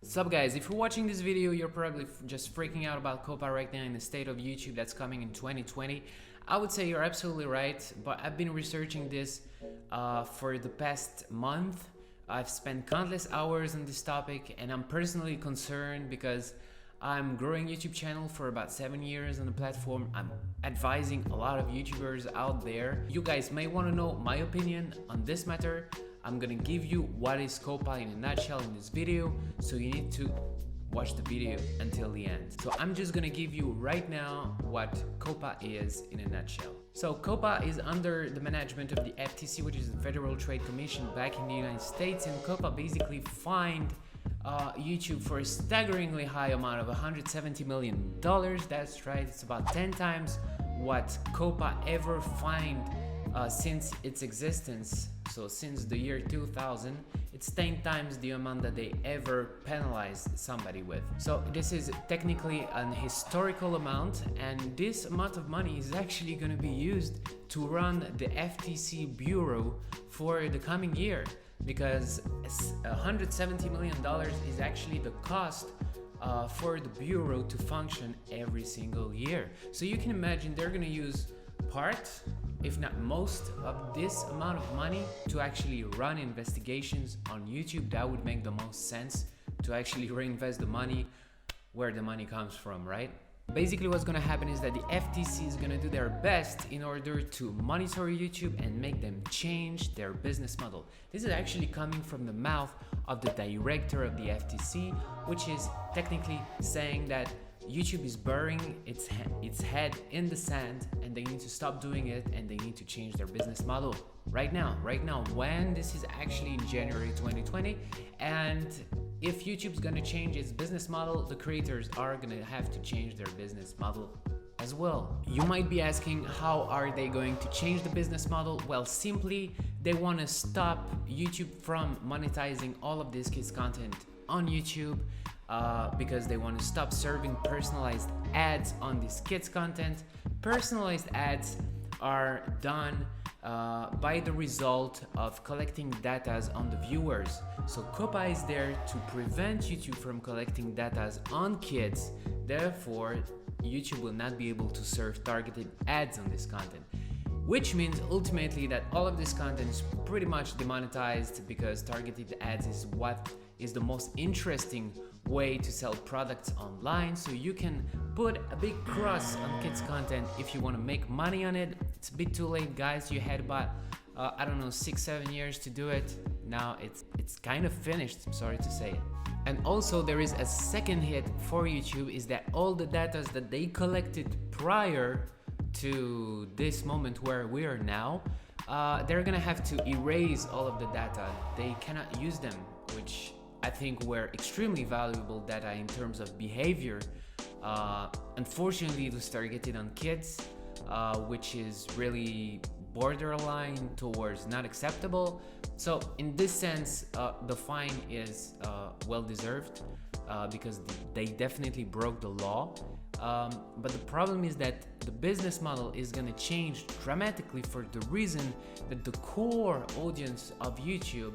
Sup guys, if you're watching this video, you're probably just freaking out about COPPA right now in the state of YouTube that's coming in 2020. I would say you're absolutely right, but I've been researching this for the past month. I've spent countless hours on this topic, and I'm personally concerned because I'm growing YouTube channel for about 7 years on the platform. I'm advising a lot of YouTubers out there. You guys may want to know my opinion on this matter. I'm gonna give you what is COPPA in a nutshell in this video, so you need to watch the video until the end. So I'm just gonna give you right now what COPPA is in a nutshell. So COPPA is under the management of the FTC, which is the Federal Trade Commission back in the United States, and COPPA basically fined YouTube for a staggeringly high amount of $170 million. That's right, it's about 10 times what COPPA ever fined since its existence. So since the year 2000, it's 10 times the amount that they ever penalized somebody with. So this is technically an historical amount, and this amount of money is actually going to be used to run the FTC bureau for the coming year, because $170 million is actually the cost for the bureau to function every single year. So you can imagine they're going to use part, if not most, of this amount of money to actually run investigations on YouTube. That would make the most sense, to actually reinvest the money where the money comes from, right? Basically what's going to happen is that the FTC is going to do their best in order to monitor YouTube and make them change their business model. This is actually coming from the mouth of the director of the FTC, which is technically saying that YouTube is burying its head in the sand, and they need to stop doing it, and they need to change their business model right now, when this is actually in January 2020. And if YouTube's gonna change its business model, the creators are gonna have to change their business model as well. You might be asking, how are they going to change the business model? Well, simply, they want to stop YouTube from monetizing all of this kids content on YouTube, because they want to stop serving personalized ads on this kids content. Personalized ads are done by the result of collecting data on the viewers. So COPPA is there to prevent YouTube from collecting data on kids. Therefore, YouTube will not be able to serve targeted ads on this content, which means ultimately that all of this content is pretty much demonetized, because targeted ads is what is the most interesting way to sell products online. So you can put a big cross on kids content if you want to make money on it. It's a bit too late, guys. You had about I don't know, 6-7 years to do it. Now it's kind of finished, I'm sorry to say it. And also there is a second hit for YouTube, is that all the data that they collected prior to this moment where we are now, they're gonna have to erase all of the data. They cannot use them, which I think were extremely valuable data in terms of behavior. Unfortunately, it was targeted on kids, which is really borderline towards not acceptable. So in this sense, the fine is well deserved, because they definitely broke the law. But the problem is that the business model is going to change dramatically, for the reason that the core audience of YouTube,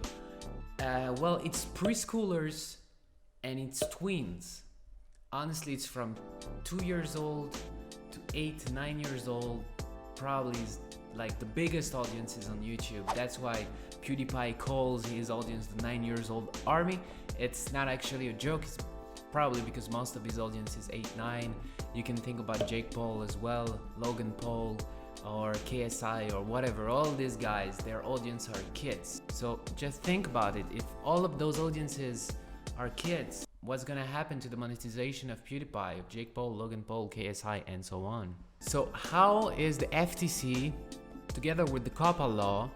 well, it's preschoolers and it's tweens. Honestly, it's from 2 years old to 8-9 years old. Probably is like the biggest audiences on YouTube. That's why PewDiePie calls his audience the 9 years old army. It's not actually a joke. It's probably because most of his audience is 8-9. You can think about Jake Paul as well, Logan Paul, or KSI, or whatever. All these guys, their audience are kids. So just think about it. If all of those audiences are kids, what's gonna happen to the monetization of PewDiePie, of Jake Paul, Logan Paul, KSI, and so on? So how is the FTC, together with the COPPA law,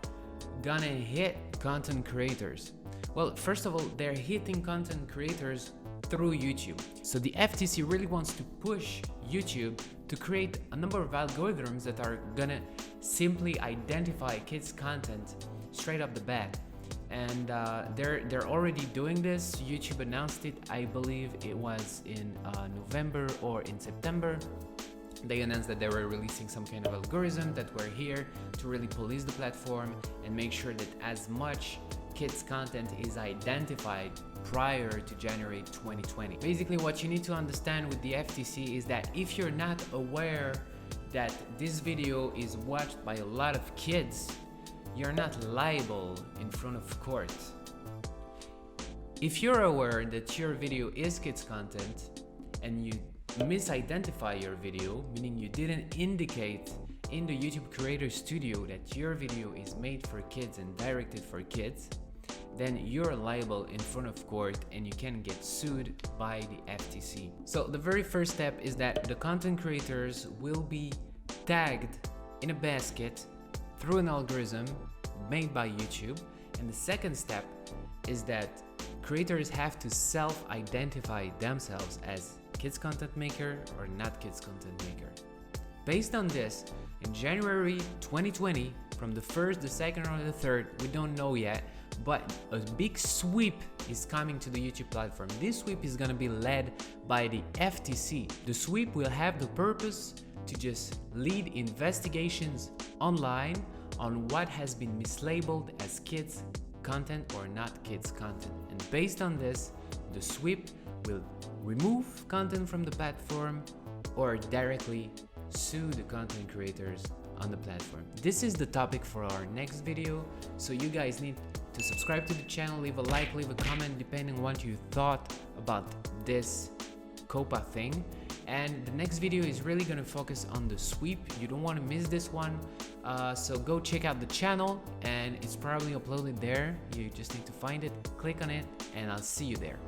gonna hit content creators? Well, first of all, they're hitting content creators through YouTube. So the FTC really wants to push YouTube to create a number of algorithms that are gonna simply identify kids content straight off the bat. And they're already doing this. YouTube announced it, I believe it was in November or in September. They announced that they were releasing some kind of algorithm that were here to really police the platform and make sure that as much kids content is identified prior to January 2020. Basically, what you need to understand with the FTC is that if you're not aware that this video is watched by a lot of kids, you're not liable in front of court. If you're aware that your video is kids content and you misidentify your video, meaning you didn't indicate in the YouTube Creator Studio that your video is made for kids and directed for kids, then you're liable in front of court and you can get sued by the FTC. So the very first step is that the content creators will be tagged in a basket through an algorithm made by YouTube. And the second step is that creators have to self-identify themselves as kids content maker or not kids content maker. Based on this, in January 2020, from the 1st, the 2nd, or the 3rd, we don't know yet, but a big sweep is coming to the YouTube platform. This sweep is gonna be led by the FTC. The sweep will have the purpose to just lead investigations online on what has been mislabeled as kids content or not kids content. And based on this, the sweep will remove content from the platform or directly sue the content creators on the platform. This is the topic for our next video, so you guys need to subscribe to the channel, leave a like, leave a comment depending on what you thought about this COPPA thing. And the next video is really going to focus on the sweep. You don't want to miss this one, so go check out the channel and it's probably uploaded there. You just need to find it, click on it, and I'll see you there.